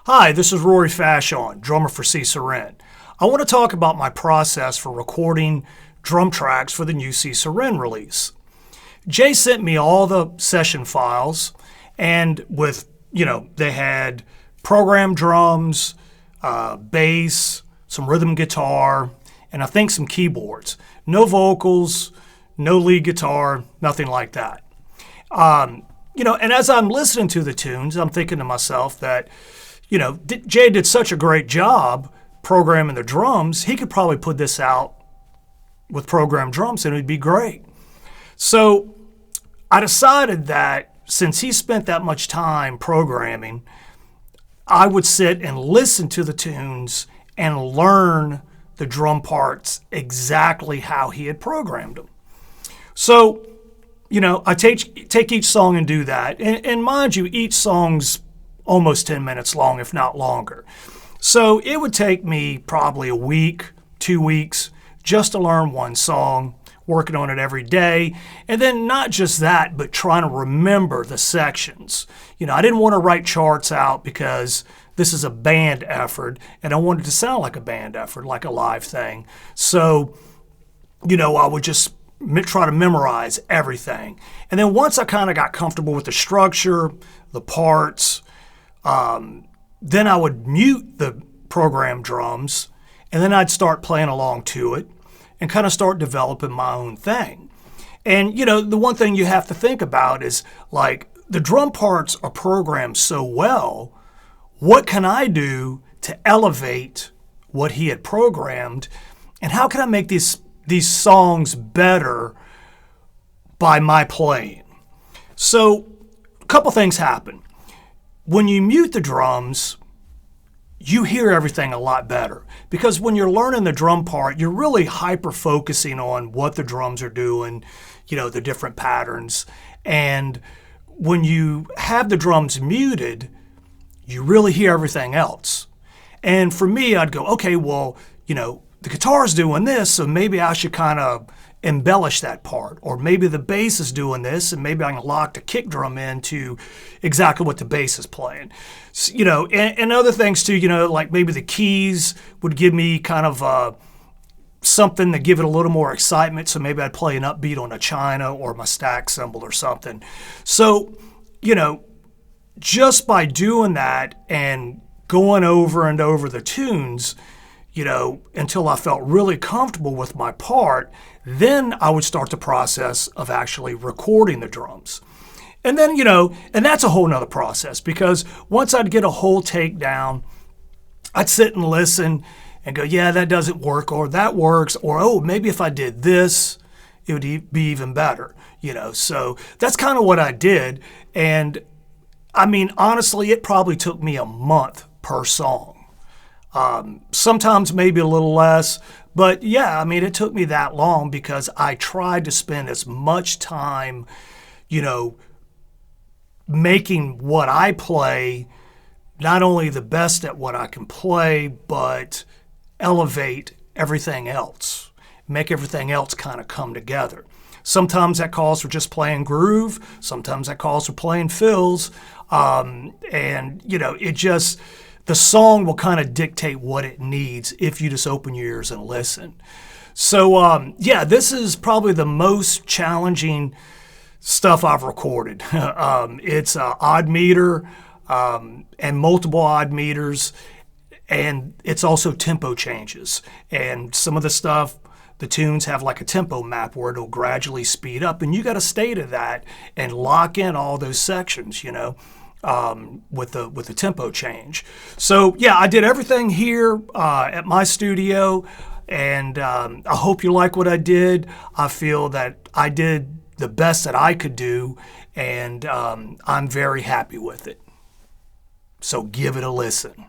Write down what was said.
Hi, this is Rory Faciane, drummer for Cea Serin. I want to talk about my process for recording drum tracks for the new Cea Serin release. Jay sent me all the session files, and they had programmed drums, bass, some rhythm guitar, and I think some keyboards. No vocals, no lead guitar, nothing like that. And as I'm listening to the tunes, I'm thinking to myself that Jay did such a great job programming the drums, he could probably put this out with programmed drums and it would be great. So I decided that since he spent that much time programming, I would sit and listen to the tunes and learn the drum parts exactly how he had programmed them. So, I take each song and do that. And mind you, each song's almost 10 minutes long, if not longer. So it would take me probably a week, 2 weeks, just to learn one song, working on it every day. And then not just that, but trying to remember the sections. I didn't want to write charts out because this is a band effort, and I wanted to sound like a band effort, like a live thing. So, I would just try to memorize everything. And then once I kind of got comfortable with the structure, the parts, then I would mute the programmed drums, and then I'd start playing along to it and kind of start developing my own thing. And, the one thing you have to think about is, like, the drum parts are programmed so well, what can I do to elevate what he had programmed, and how can I make these songs better by my playing? So a couple things happen. When you mute the drums, you hear everything a lot better, because when you're learning the drum part, you're really hyper focusing on what the drums are doing, the different patterns. And when you have the drums muted, you really hear everything else. And for me, I'd go, okay, well, the guitar's doing this, so maybe I should kind of embellish that part. Or maybe the bass is doing this, and maybe I can lock the kick drum into exactly what the bass is playing. So, and other things too, like maybe the keys would give me kind of something to give it a little more excitement. So maybe I'd play an upbeat on a china or my stack cymbal or something. So, just by doing that and going over and over the tunes, until I felt really comfortable with my part, then I would start the process of actually recording the drums. And then, and that's a whole nother process, because once I'd get a whole take down, I'd sit and listen and go, yeah, that doesn't work, or that works, or, oh, maybe if I did this, it would be even better, So that's kind of what I did. And I mean, honestly, it probably took me a month per song. Sometimes maybe a little less, but yeah, I mean, it took me that long because I tried to spend as much time, making what I play not only the best at what I can play, but elevate everything else, make everything else kind of come together. Sometimes that calls for just playing groove. Sometimes that calls for playing fills. The song will kind of dictate what it needs if you just open your ears and listen. So, this is probably the most challenging stuff I've recorded. It's odd meter and multiple odd meters, and it's also tempo changes. And some of the stuff, the tunes have like a tempo map where it'll gradually speed up, and you got to stay to that and lock in all those sections, with the tempo change. So yeah, I did everything here at my studio, and I hope you like what I did. I feel that I did the best that I could do, and I'm very happy with it. So give it a listen.